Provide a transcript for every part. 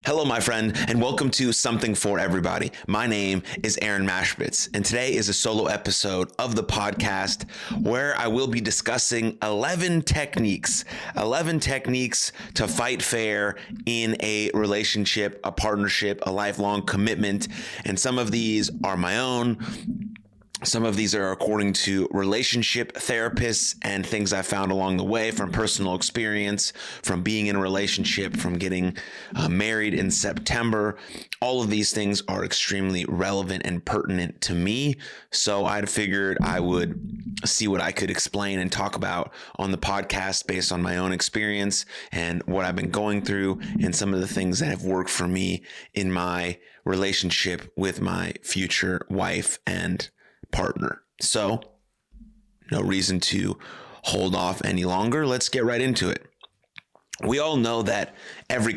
Hello, my friend, and welcome to Something for Everybody. My name is Aaron Mashbitz, and today is a solo episode of the podcast where I will be discussing 11 techniques to fight fair in a relationship, a partnership, a lifelong commitment. And some of these are my own. Some of these are according to relationship therapists and things I found along the way from personal experience, from being in a relationship, from getting married in September. All of these things are extremely relevant and pertinent to me. So I figured I would see what I could explain and talk about on the podcast based on my own experience and what I've been going through and some of the things that have worked for me in my relationship with my future wife and partner. So no reason to hold off any longer. Let's get right into it. We all know that every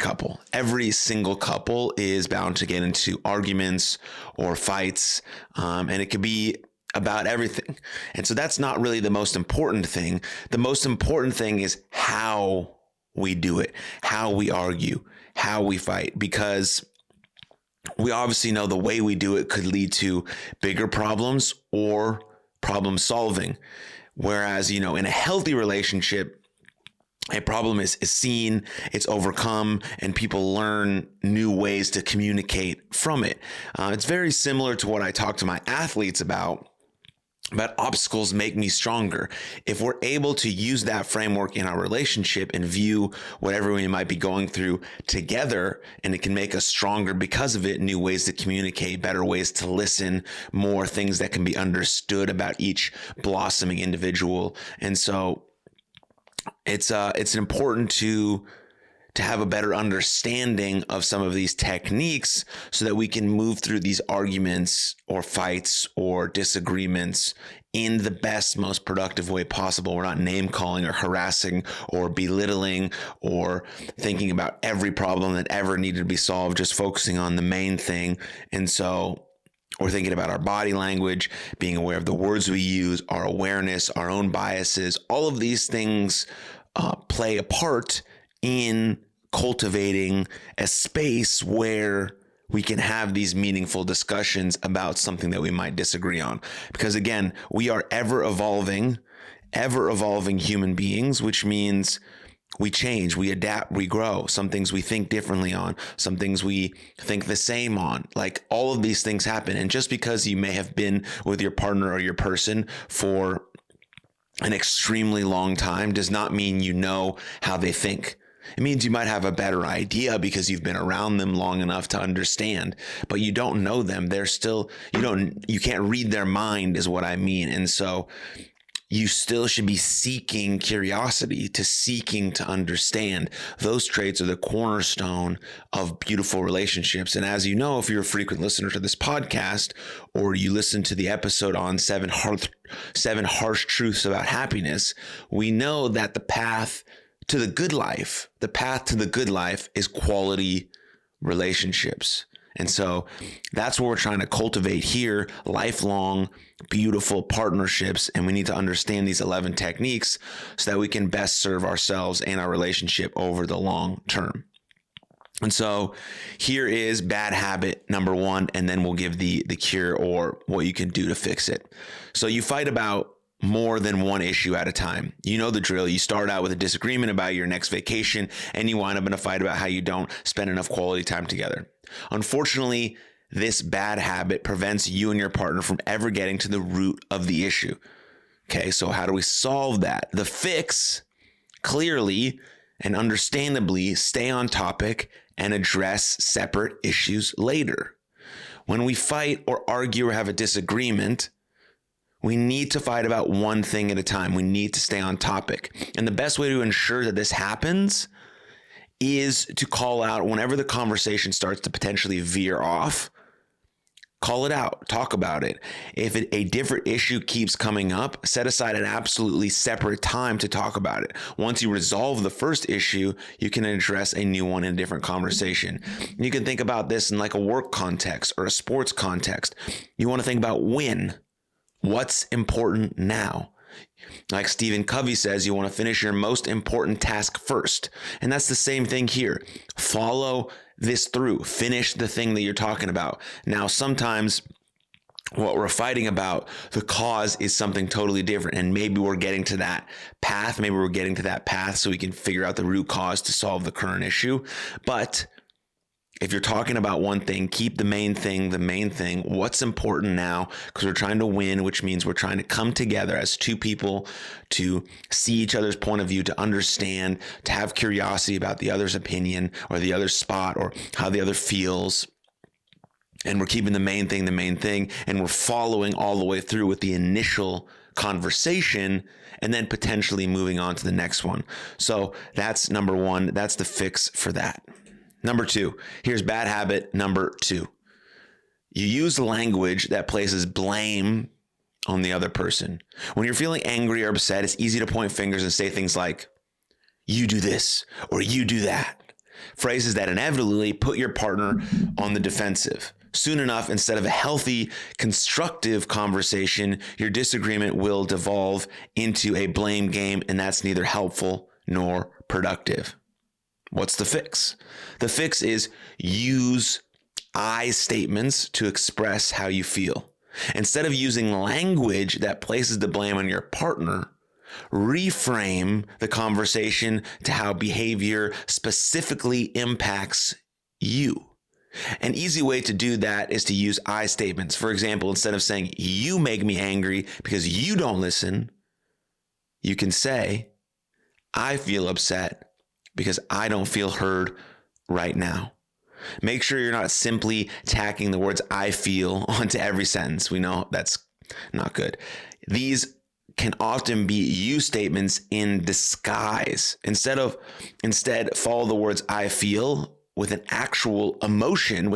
single couple is bound to get into arguments or fights, and it could be about everything. And so that's not really the most important thing. The most important thing is how we do it, how we argue, how we fight, because we obviously know the way we do it could lead to bigger problems or problem solving. Whereas, in a healthy relationship, a problem is seen, it's overcome, and people learn new ways to communicate from it. It's very similar to what I talk to my athletes about obstacles make me stronger. If we're able to use that framework in our relationship and view whatever we might be going through together, and it can make us stronger because of it, new ways to communicate, better ways to listen, more things that can be understood about each blossoming individual. And so it's important to have a better understanding of some of these techniques so that we can move through these arguments or fights or disagreements in the best, most productive way possible. We're not name calling or harassing or belittling or thinking about every problem that ever needed to be solved, just focusing on the main thing. And so we're thinking about our body language, being aware of the words we use, our awareness, our own biases. All of these things play a part in cultivating a space where we can have these meaningful discussions about something that we might disagree on. Because again, we are ever evolving human beings, which means we change, we adapt, we grow. Some things we think differently on, some things we think the same on. Like, all of these things happen. And just because you may have been with your partner or your person for an extremely long time does not mean you know how they think. It means you might have a better idea because you've been around them long enough to understand, but you don't know them. You can't read their mind is what I mean. And so you still should be seeking curiosity, seeking to understand. Those traits are the cornerstone of beautiful relationships. And as you know, if you're a frequent listener to this podcast, or you listen to the episode on seven harsh truths about happiness, we know that the path to the good life is quality relationships. And so that's what we're trying to cultivate here, lifelong, beautiful partnerships. And we need to understand these 11 techniques so that we can best serve ourselves and our relationship over the long term. And so here is bad habit number 1, and then we'll give the cure or what you can do to fix it. So you fight about more than one issue at a time. You know the drill. You start out with a disagreement about your next vacation, and you wind up in a fight about how you don't spend enough quality time together. Unfortunately, this bad habit prevents you and your partner from ever getting to the root of the issue. Okay, so how do we solve that? The fix, clearly and understandably, stay on topic and address separate issues later. When we fight or argue or have a disagreement, we need to fight about one thing at a time. We need to stay on topic. And the best way to ensure that this happens is to call out whenever the conversation starts to potentially veer off. Call it out, talk about it. If a different issue keeps coming up, set aside an absolutely separate time to talk about it. Once you resolve the first issue, you can address a new one in a different conversation. You can think about this in like a work context or a sports context. You want to think about what's important now. Like Stephen Covey says, you want to finish your most important task first. And that's the same thing here. Follow this through. Finish the thing that you're talking about. Now, sometimes what we're fighting about, the cause is something totally different. And maybe we're getting to that path. Maybe we're getting to that path so we can figure out the root cause to solve the current issue. But if you're talking about one thing, keep the main thing the main thing. What's important now? Because we're trying to win, which means we're trying to come together as two people to see each other's point of view, to understand, to have curiosity about the other's opinion or the other's spot or how the other feels. And we're keeping the main thing, and we're following all the way through with the initial conversation and then potentially moving on to the next one. So that's number one. That's the fix for that. Number two, here's bad habit number two. You use language that places blame on the other person. When you're feeling angry or upset, it's easy to point fingers and say things like, you do this or you do that. Phrases that inevitably put your partner on the defensive. Soon enough, instead of a healthy, constructive conversation, your disagreement will devolve into a blame game, and that's neither helpful nor productive. What's the fix? The fix is use I statements to express how you feel. Instead of using language that places the blame on your partner, reframe the conversation to how behavior specifically impacts you. An easy way to do that is to use I statements. For example, instead of saying, you make me angry because you don't listen, you can say, I feel upset because I don't feel heard right now. Make sure you're not simply tacking the words I feel onto every sentence. We know that's not good. These can often be you statements in disguise. Instead, follow the words I feel with an actual emotion,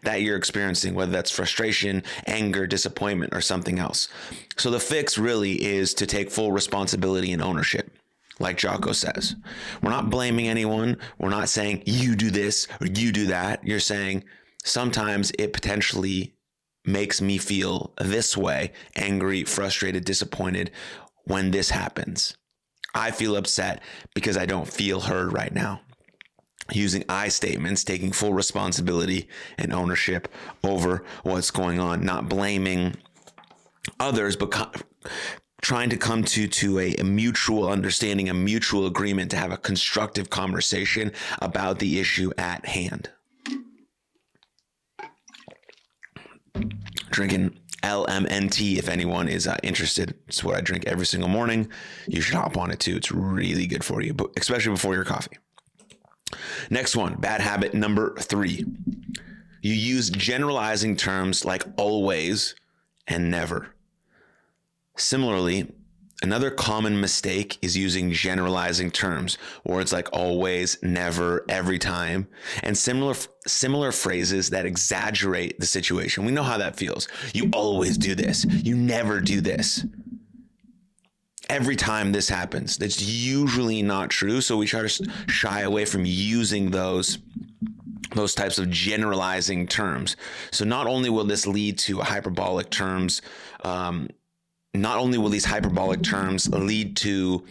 that you're experiencing, whether that's frustration, anger, disappointment, or something else. So the fix really is to take full responsibility and ownership. Like Jocko says, we're not blaming anyone. We're not saying you do this or you do that. You're saying sometimes it potentially makes me feel this way, angry, frustrated, disappointed when this happens. I feel upset because I don't feel heard right now. Using I statements, taking full responsibility and ownership over what's going on, not blaming others, but trying to come to a mutual understanding, a mutual agreement to have a constructive conversation about the issue at hand. Drinking LMNT, if anyone is interested. It's what I drink every single morning. You should hop on it too. It's really good for you, but especially before your coffee. Next one, bad habit number 3. You use generalizing terms like always and never. Similarly, another common mistake is using generalizing terms, words like always, never, every time, and similar phrases that exaggerate the situation. We know how that feels. You always do this. You never do this. Every time this happens. That's usually not true. So we try to shy away from using those types of generalizing terms. So not only will this lead to hyperbolic terms, not only will these hyperbolic terms lead to,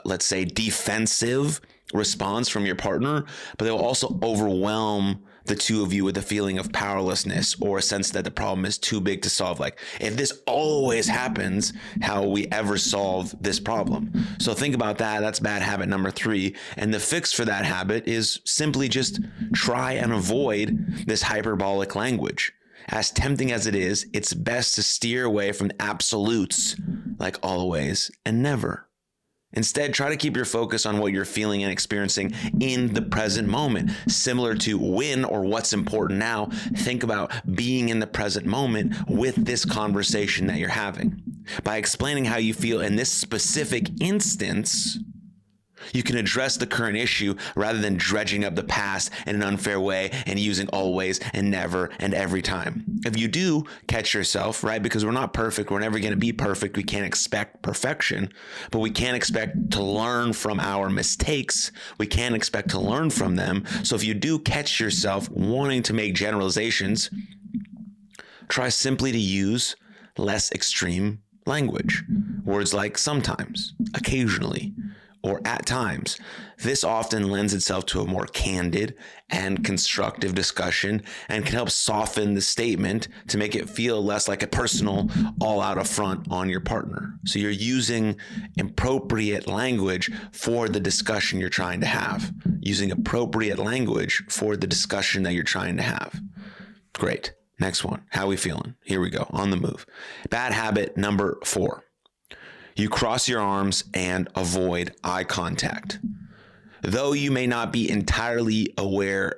let's say, defensive response from your partner, but they will also overwhelm the two of you with a feeling of powerlessness or a sense that the problem is too big to solve. Like, if this always happens, how will we ever solve this problem? So think about that. That's bad habit number 3. And the fix for that habit is simply just try and avoid this hyperbolic language. As tempting as it is, it's best to steer away from absolutes like always and never. Instead, try to keep your focus on what you're feeling and experiencing in the present moment. Similar to when or what's important now, think about being in the present moment with this conversation that you're having. By explaining how you feel in this specific instance, you can address the current issue rather than dredging up the past in an unfair way and using always and never and every time. If you do catch yourself, right, because we're not perfect, we're never going to be perfect, we can't expect perfection, but we can expect to learn from our mistakes. We can expect to learn from them. So if you do catch yourself wanting to make generalizations, try simply to use less extreme language. Words like sometimes, occasionally, or at times. This often lends itself to a more candid and constructive discussion and can help soften the statement to make it feel less like a personal all-out affront on your partner. So you're using appropriate language for the discussion you're trying to have. Using appropriate language for the discussion that you're trying to have. Great. Next one. How are we feeling? Here we go. On the move. Bad habit number 4. You cross your arms and avoid eye contact. Though you may not be entirely aware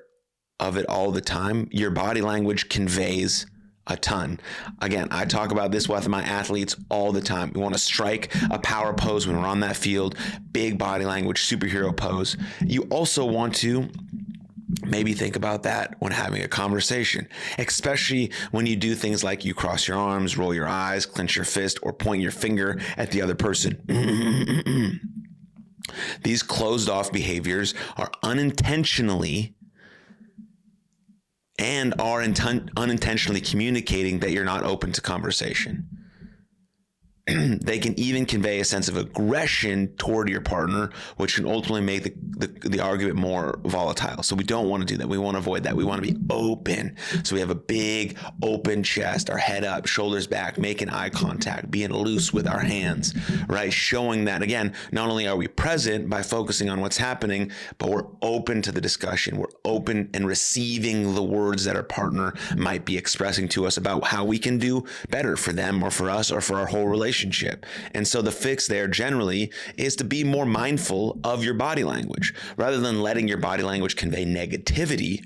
of it all the time, your body language conveys a ton. Again, I talk about this with my athletes all the time. We want to strike a power pose when we're on that field, big body language, superhero pose. You also want to maybe think about that when having a conversation, especially when you do things like you cross your arms, roll your eyes, clench your fist, or point your finger at the other person. These closed off behaviors are unintentionally unintentionally communicating that you're not open to conversation. They can even convey a sense of aggression toward your partner, which can ultimately make the argument more volatile. So we don't want to do that. We want to avoid that. We want to be open. So we have a big open chest, our head up, shoulders back, making eye contact, being loose with our hands, right? Showing that, again, not only are we present by focusing on what's happening, but we're open to the discussion. We're open and receiving the words that our partner might be expressing to us about how we can do better for them or for us or for our whole relationship. And so the fix there generally is to be more mindful of your body language. Rather than letting your body language convey negativity,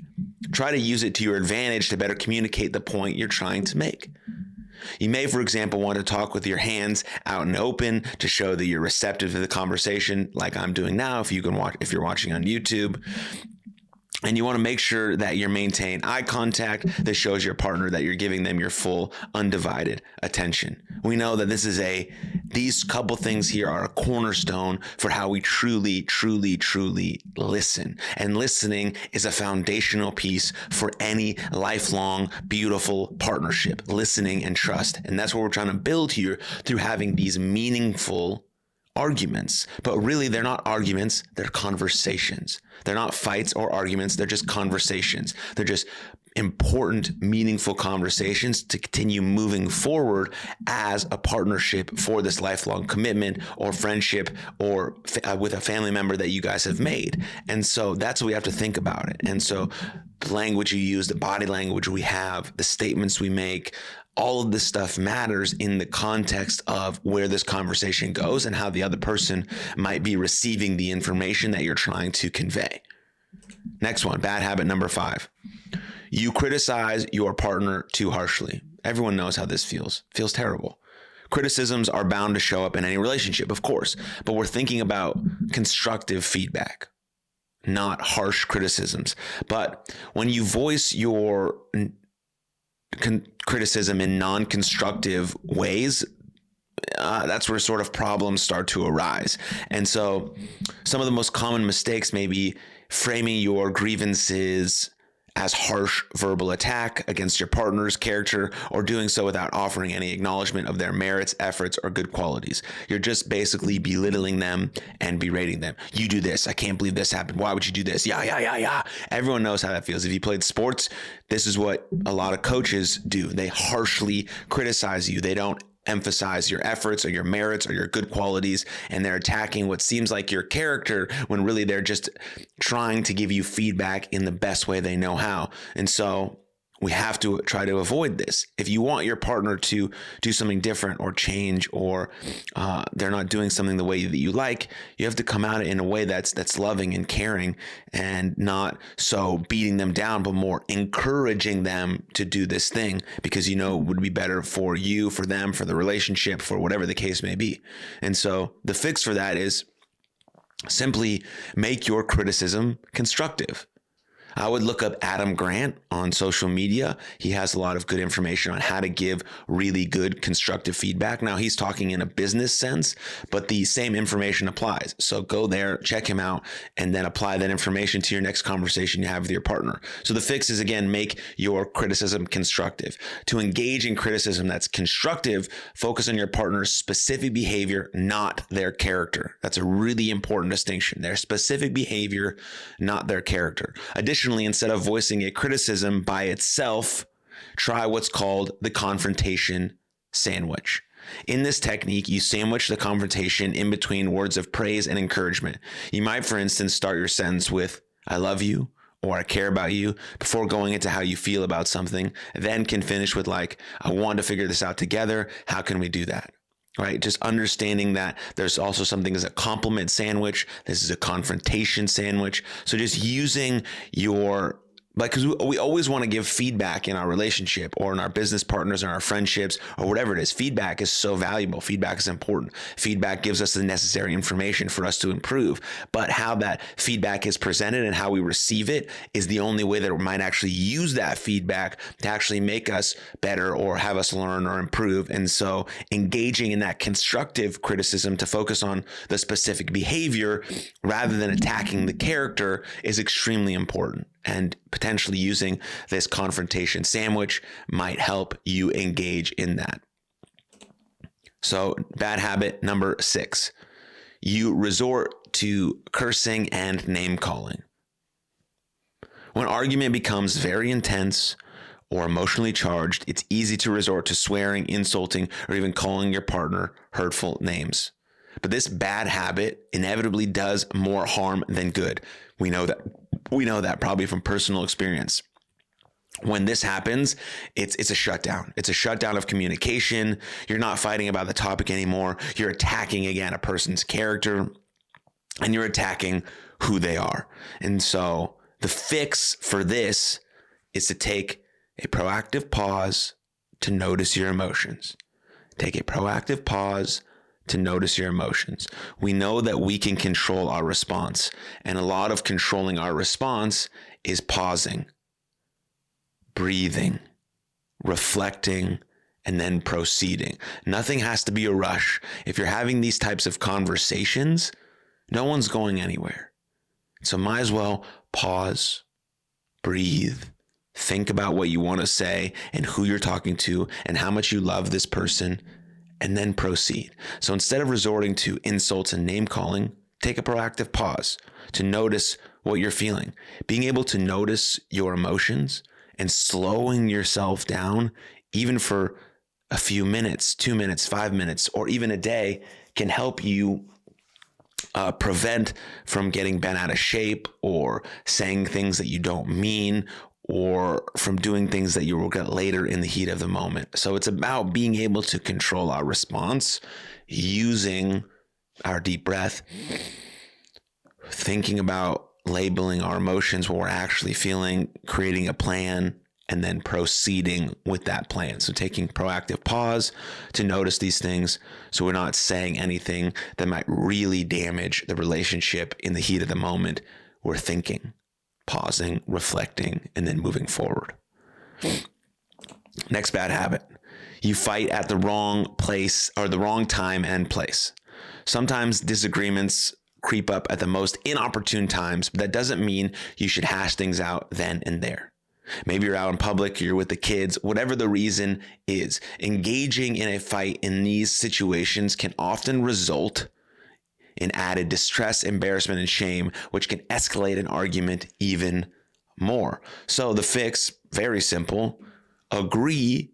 try to use it to your advantage to better communicate the point you're trying to make. You may, for example, want to talk with your hands out and open to show that you're receptive to the conversation, like I'm doing now if you're watching on YouTube. And you want to make sure that you maintain eye contact that shows your partner that you're giving them your full, undivided attention. We know that these couple things here are a cornerstone for how we truly, truly, truly listen. And listening is a foundational piece for any lifelong, beautiful partnership, listening and trust. And that's what we're trying to build here through having these meaningful arguments. But really, they're not arguments, they're conversations. They're not fights or arguments, they're just conversations. They're just important, meaningful conversations to continue moving forward as a partnership for this lifelong commitment or friendship or with a family member that you guys have made. And so that's what we have to think about it. And so the language you use, the body language we have, the statements we make, all of this stuff matters in the context of where this conversation goes and how the other person might be receiving the information that you're trying to convey. Next one, bad habit number 5. You criticize your partner too harshly. Everyone knows how this feels. It feels terrible. Criticisms are bound to show up in any relationship, of course, but we're thinking about constructive feedback, not harsh criticisms. But when you voice your criticism in non-constructive ways, that's where sort of problems start to arise. And so some of the most common mistakes may be framing your grievances as harsh verbal attack against your partner's character, or doing so without offering any acknowledgement of their merits, efforts, or good qualities. You're just basically belittling them and berating them. You do this. I can't believe this happened. Why would you do this? Yeah. Everyone knows how that feels. If you played sports, this is what a lot of coaches do. They harshly criticize you. They don't emphasize your efforts or your merits or your good qualities, and they're attacking what seems like your character when really they're just trying to give you feedback in the best way they know how. And so we have to try to avoid this. If you want your partner to do something different or change, or they're not doing something the way that you like, you have to come at it in a way that's loving and caring, and not so beating them down, but more encouraging them to do this thing because you know it would be better for you, for them, for the relationship, for whatever the case may be. And so the fix for that is simply make your criticism constructive. I would look up Adam Grant on social media. He has a lot of good information on how to give really good constructive feedback. Now, he's talking in a business sense, but the same information applies. So go there, check him out, and then apply that information to your next conversation you have with your partner. So the fix is, again, make your criticism constructive. To engage in criticism that's constructive, focus on your partner's specific behavior, not their character. That's a really important distinction. Their specific behavior, not their character. Additionally, instead of voicing a criticism by itself, try what's called the confrontation sandwich. In this technique, you sandwich the confrontation in between words of praise and encouragement. You might, for instance, start your sentence with, "I love you," or "I care about you," before going into how you feel about something, then can finish with like, "I want to figure this out together. How can we do that?" Right? Just understanding that there's also something as a compliment sandwich. This is a confrontation sandwich. So just using your, because we always want to give feedback in our relationship or in our business partners and our friendships or whatever it is. Feedback is so valuable. Feedback is important. Feedback gives us the necessary information for us to improve. But how that feedback is presented and how we receive it is the only way that we might actually use that feedback to actually make us better or have us learn or improve. And so engaging in that constructive criticism to focus on the specific behavior rather than attacking the character is extremely important. And potentially using this confrontation sandwich might help you engage in that. So, bad habit number 6, you resort to cursing and name calling. When argument becomes very intense or emotionally charged, it's easy to resort to swearing, insulting, or even calling your partner hurtful names. But this bad habit inevitably does more harm than good. We know that probably from personal experience. When this happens, it's a shutdown. It's a shutdown of communication. You're not fighting about the topic anymore. You're attacking, again, a person's character, and you're attacking who they are. And so the fix for this is to take a proactive pause to notice your emotions. Take a proactive pause to notice your emotions. We know that we can control our response, and a lot of controlling our response is pausing, breathing, reflecting, and then proceeding. Nothing has to be a rush. If you're having these types of conversations, no one's going anywhere. So might as well pause, breathe, think about what you want to say and who you're talking to and how much you love this person, and then proceed. So instead of resorting to insults and name calling, take a proactive pause to notice what you're feeling. Being able to notice your emotions and slowing yourself down, even for a few minutes, 2 minutes, 5 minutes, or even a day, can help you prevent from getting bent out of shape or saying things that you don't mean, or from doing things that you will regret later in the heat of the moment. So it's about being able to control our response using our deep breath, thinking about labeling our emotions, what we're actually feeling, creating a plan, and then proceeding with that plan. So taking proactive pause to notice these things so we're not saying anything that might really damage the relationship in the heat of the moment. We're thinking, pausing, reflecting, and then moving forward. Next bad habit. You fight at the wrong place or the wrong time and place. Sometimes disagreements creep up at the most inopportune times, but that doesn't mean you should hash things out then and there. Maybe you're out in public, you're with the kids, whatever the reason is. Engaging in a fight in these situations can often result in added distress, embarrassment, and shame, which can escalate an argument even more. So the fix, very simple. Agree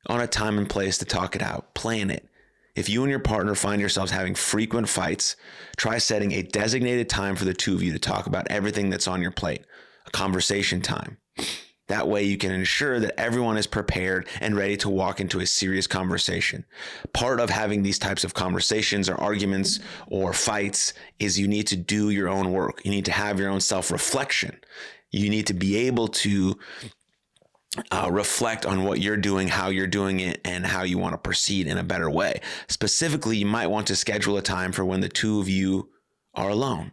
on a time and place to talk it out. Plan it. If you and your partner find yourselves having frequent fights, try setting a designated time for the two of you to talk about everything that's on your plate, a conversation time. That way you can ensure that everyone is prepared and ready to walk into a serious conversation. Part of having these types of conversations or arguments or fights is you need to do your own work. You need to have your own self-reflection. You need to be able to reflect on what you're doing, how you're doing it, and how you want to proceed in a better way. Specifically, you might want to schedule a time for when the two of you are alone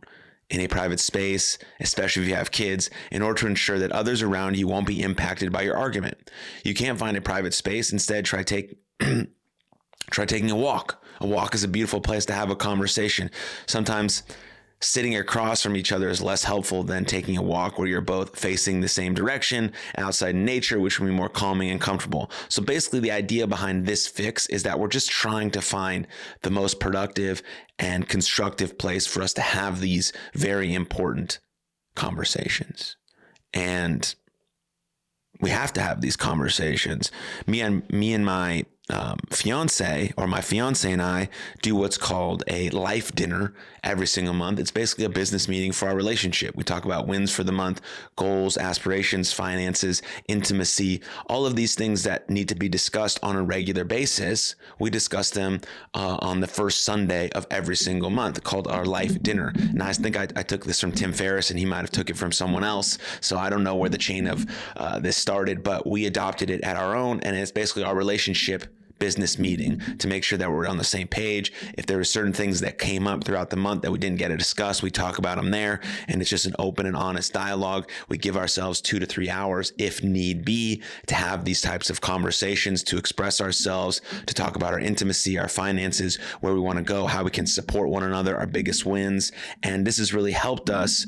in a private space, especially if you have kids, in order to ensure that others around you won't be impacted by your argument. You can't find a private space. Instead, try taking a walk. A walk is a beautiful place to have a conversation. Sometimes sitting across from each other is less helpful than taking a walk where you're both facing the same direction outside in nature, which will be more calming and comfortable. So basically, the idea behind this fix is that we're just trying to find the most productive and constructive place for us to have these very important conversations. And we have to have these conversations. Me and my fiance, or my fiance and I, do what's called a life dinner every single month. It's basically a business meeting for our relationship. We talk about wins for the month, goals, aspirations, finances, intimacy, all of these things that need to be discussed on a regular basis. We discuss them on the first Sunday of every single month, called our life dinner. And I think I took this from Tim Ferriss, and he might have took it from someone else. So I don't know where the chain of this started, but we adopted it at our own, and it's basically our relationship business meeting to make sure that we're on the same page. If there were certain things that came up throughout the month that we didn't get to discuss, we talk about them there, and it's just an open and honest dialogue. We give ourselves 2 to 3 hours, if need be, to have these types of conversations, to express ourselves, to talk about our intimacy, our finances, where we want to go, how we can support one another, our biggest wins. And this has really helped us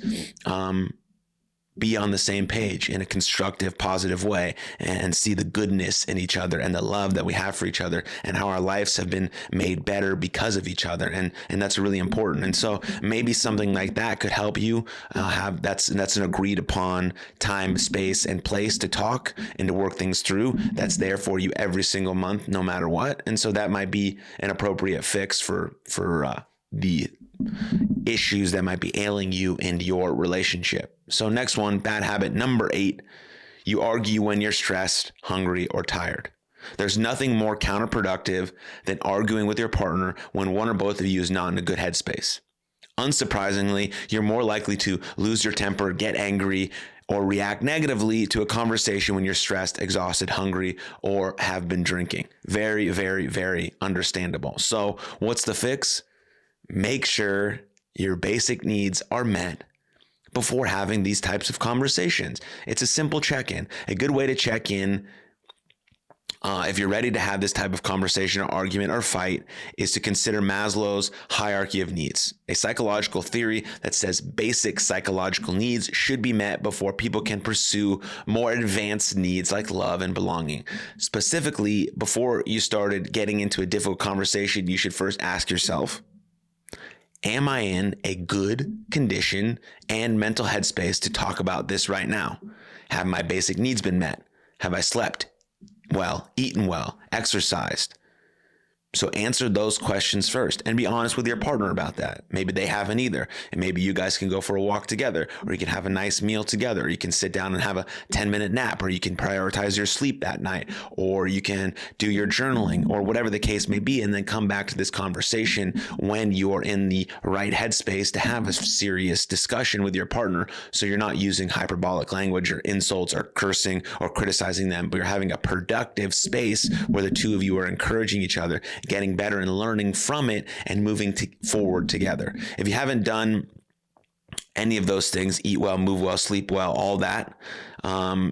be on the same page in a constructive, positive way, and see the goodness in each other and the love that we have for each other, and how our lives have been made better because of each other. And that's really important. And so maybe something like that could help you have that's an agreed upon time, space, and place to talk and to work things through. That's there for you every single month, no matter what. And so that might be an appropriate fix for the issues that might be ailing you in your relationship. So next one, bad habit number 8, you argue when you're stressed, hungry, or tired. There's nothing more counterproductive than arguing with your partner when one or both of you is not in a good headspace. Unsurprisingly, you're more likely to lose your temper, get angry, or react negatively to a conversation when you're stressed, exhausted, hungry, or have been drinking. Very, very, very understandable. So what's the fix? Make sure your basic needs are met before having these types of conversations. It's a simple check-in. A good way to check in if you're ready to have this type of conversation or argument or fight is to consider Maslow's hierarchy of needs, a psychological theory that says basic psychological needs should be met before people can pursue more advanced needs like love and belonging. Specifically, before you started getting into a difficult conversation, you should first ask yourself, am I in a good condition and mental headspace to talk about this right now? Have my basic needs been met? Have I slept well, eaten well, exercised? So answer those questions first and be honest with your partner about that. Maybe they haven't either. And maybe you guys can go for a walk together, or you can have a nice meal together. Or you can sit down and have a 10-minute nap, or you can prioritize your sleep that night, or you can do your journaling, or whatever the case may be, and then come back to this conversation when you're in the right headspace to have a serious discussion with your partner. So you're not using hyperbolic language or insults or cursing or criticizing them, but you're having a productive space where the two of you are encouraging each other, getting better and learning from it, and moving forward together. If you haven't done any of those things, eat well, move well, sleep well, all that,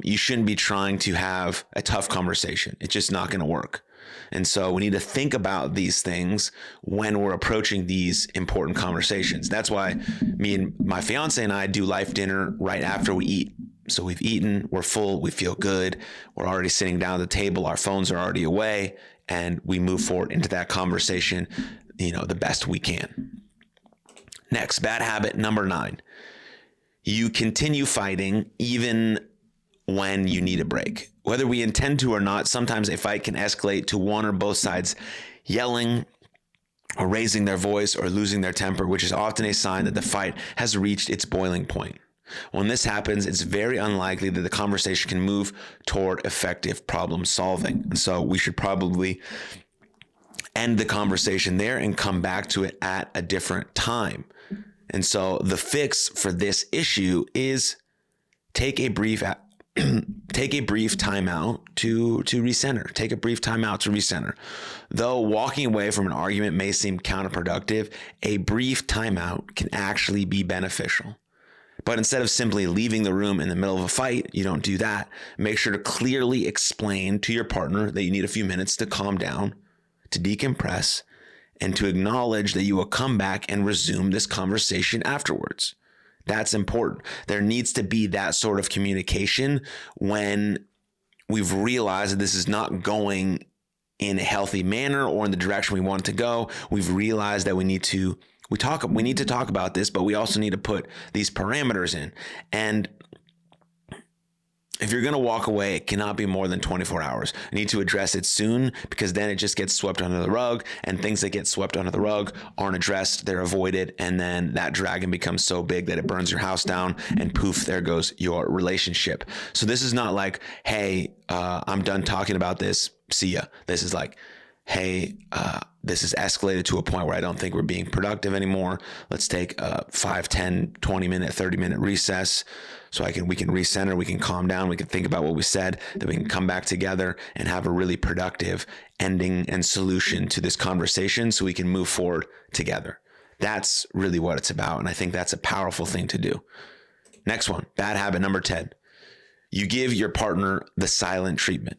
you shouldn't be trying to have a tough conversation. It's just not going to work. And so we need to think about these things when we're approaching these important conversations. That's why me and my fiance and I do life dinner right after we eat. So we've eaten, we're full, we feel good, we're already sitting down at the table, our phones are already away, and we move forward into that conversation, the best we can. Next, bad habit number 9. You continue fighting even when you need a break. Whether we intend to or not, sometimes a fight can escalate to one or both sides yelling or raising their voice or losing their temper, which is often a sign that the fight has reached its boiling point. When this happens, it's very unlikely that the conversation can move toward effective problem solving. And so we should probably end the conversation there and come back to it at a different time. And so the fix for this issue is take a brief take a brief timeout to recenter. Take a brief timeout to recenter. Though walking away from an argument may seem counterproductive, a brief timeout can actually be beneficial. But instead of simply leaving the room in the middle of a fight, you don't do that. Make sure to clearly explain to your partner that you need a few minutes to calm down, to decompress, and to acknowledge that you will come back and resume this conversation afterwards. That's important. There needs to be that sort of communication when we've realized that this is not going in a healthy manner or in the direction we want it to go. We've realized that we need to talk about this, but we also need to put these parameters in. And if you're going to walk away, it cannot be more than 24 hours. You need to address it soon, because then it just gets swept under the rug, and things that get swept under the rug aren't addressed, they're avoided, and then that dragon becomes so big that it burns your house down, and poof, there goes your relationship. So this is not like, hey, I'm done talking about this, see ya. This is like, hey, this is escalated to a point where I don't think we're being productive anymore. Let's take a 5, 10, 20 minute, 30 minute recess so we can recenter, we can calm down, we can think about what we said, then we can come back together and have a really productive ending and solution to this conversation so we can move forward together. That's really what it's about. And I think that's a powerful thing to do. Next one, bad habit number 10. You give your partner the silent treatment.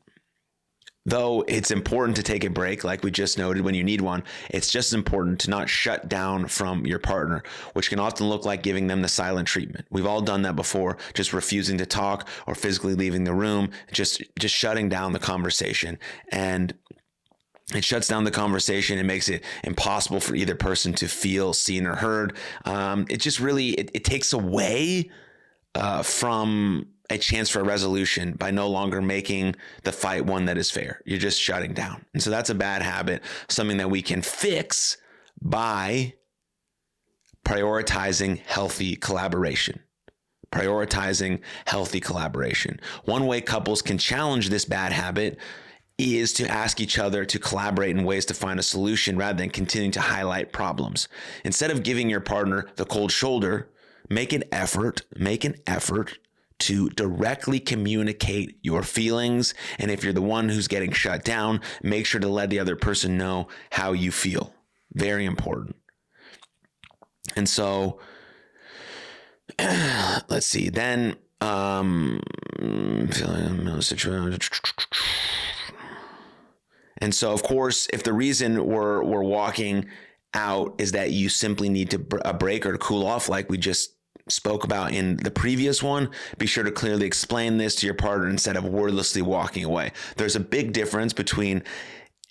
Though it's important to take a break, like we just noted, when you need one, it's just as important to not shut down from your partner, which can often look like giving them the silent treatment. We've all done that before, just refusing to talk or physically leaving the room, just shutting down the conversation. And it shuts down the conversation. It makes it impossible for either person to feel seen or heard. It just really, it takes away from a chance for a resolution by no longer making the fight one that is fair. You're just shutting down. And so that's a bad habit, something that we can fix by prioritizing healthy collaboration. Prioritizing healthy collaboration. One way couples can challenge this bad habit is to ask each other to collaborate in ways to find a solution rather than continuing to highlight problems. Instead of giving your partner the cold shoulder, make an effort to directly communicate your feelings. And if you're the one who's getting shut down, make sure to let the other person know how you feel. Very important. And so, let's see, then, and so, of course, if the reason we're walking out is that you simply need a break or to cool off, like we just spoke about in the previous one, be sure to clearly explain this to your partner instead of wordlessly walking away. There's a big difference between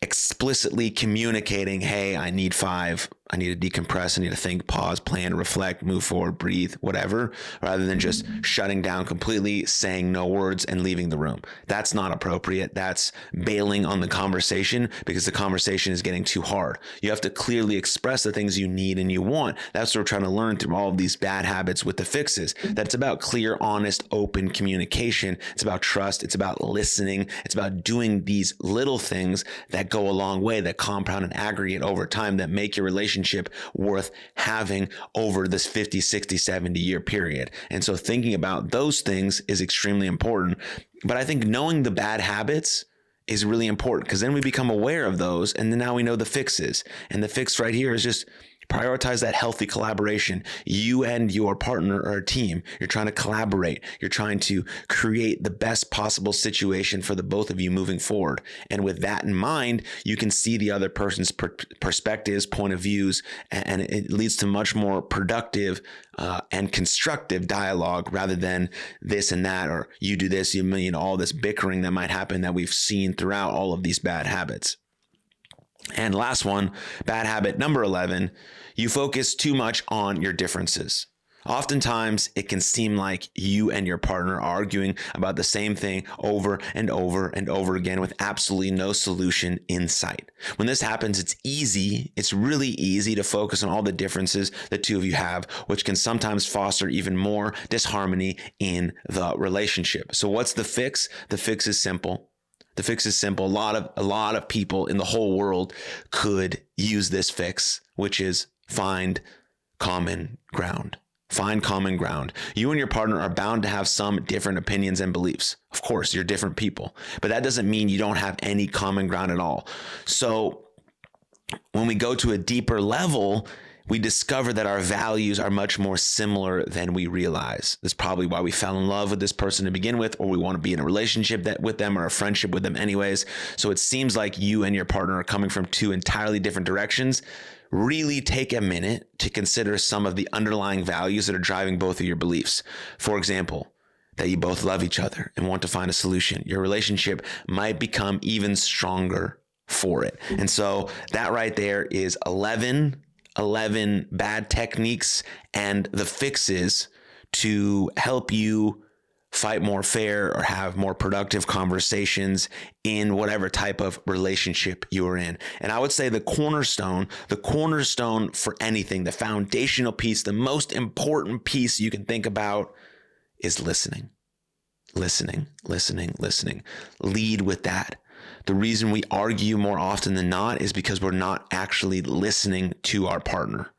explicitly communicating, hey, I need 5, I need to decompress, I need to think, pause, plan, reflect, move forward, breathe, whatever, rather than just shutting down completely, saying no words and leaving the room. That's not appropriate. That's bailing on the conversation because the conversation is getting too hard. You have to clearly express the things you need and you want. That's what we're trying to learn through all of these bad habits with the fixes. That's about clear, honest, open communication. It's about trust. It's about listening. It's about doing these little things that go a long way, that compound and aggregate over time, that make your relationship worth having over this 50, 60, 70 year period. And so thinking about those things is extremely important. But I think knowing the bad habits is really important, because then we become aware of those, and then now we know the fixes. And the fix right here is just prioritize that healthy collaboration. You and your partner are a team. You're trying to collaborate. You're trying to create the best possible situation for the both of you moving forward. And with that in mind, you can see the other person's perspectives, point of views, and it leads to much more productive and constructive dialogue rather than this and that, or you do this, you know, all this bickering that might happen that we've seen throughout all of these bad habits. And last one, bad habit number 11, you focus too much on your differences. Oftentimes, it can seem like you and your partner are arguing about the same thing over and over and over again with absolutely no solution in sight. When this happens, it's really easy to focus on all the differences the two of you have, which can sometimes foster even more disharmony in the relationship. So what's the fix? The fix is simple. The fix is simple. A lot of people in the whole world could use this fix, which is find common ground. Find common ground. You and your partner are bound to have some different opinions and beliefs. Of course, you're different people, but that doesn't mean you don't have any common ground at all. So when we go to a deeper level, we discover that our values are much more similar than we realize. That's probably why we fell in love with this person to begin with, or we want to be in a relationship with them or a friendship with them anyways. So it seems like you and your partner are coming from two entirely different directions. Really take a minute to consider some of the underlying values that are driving both of your beliefs. For example, that you both love each other and want to find a solution. Your relationship might become even stronger for it. And so that right there is 11 bad techniques and the fixes to help you fight more fair or have more productive conversations in whatever type of relationship you are in. And I would say the cornerstone for anything, the foundational piece, the most important piece you can think about is listening. Listening. Lead with that. The reason we argue more often than not is because we're not actually listening to our partner.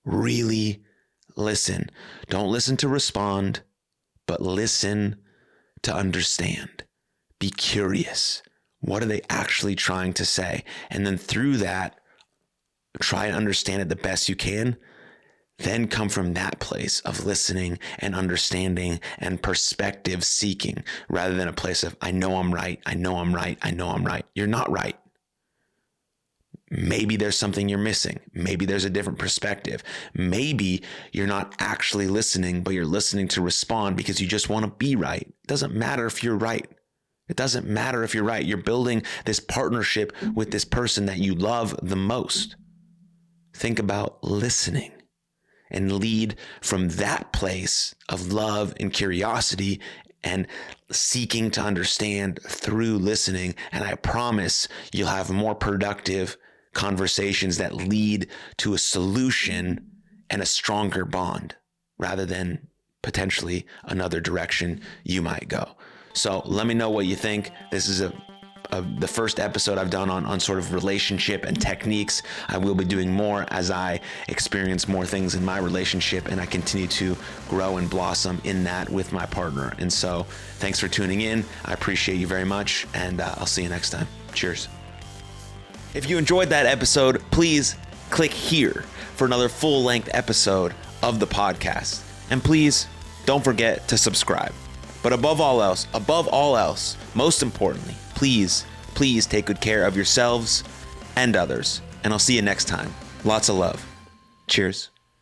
Really listen. Don't listen to respond, but listen to understand. Be curious. What are they actually trying to say? And then through that, try and understand it the best you can. Then come from that place of listening and understanding and perspective seeking, rather than a place of, I know I'm right. You're not right. Maybe there's something you're missing. Maybe there's a different perspective. Maybe you're not actually listening, but you're listening to respond because you just want to be right. It doesn't matter if you're right. You're building this partnership with this person that you love the most. Think about listening. And lead from that place of love and curiosity and seeking to understand through listening. And I promise you'll have more productive conversations that lead to a solution and a stronger bond rather than potentially another direction you might go. So let me know what you think. This is the first episode I've done on sort of relationship and techniques. I will be doing more as I experience more things in my relationship and I continue to grow and blossom in that with my partner. And so thanks for tuning in. I appreciate you very much, and I'll see you next time. Cheers. If you enjoyed that episode, please click here for another full-length episode of the podcast. And please don't forget to subscribe. But above all else, most importantly, please take good care of yourselves and others. And I'll see you next time. Lots of love. Cheers.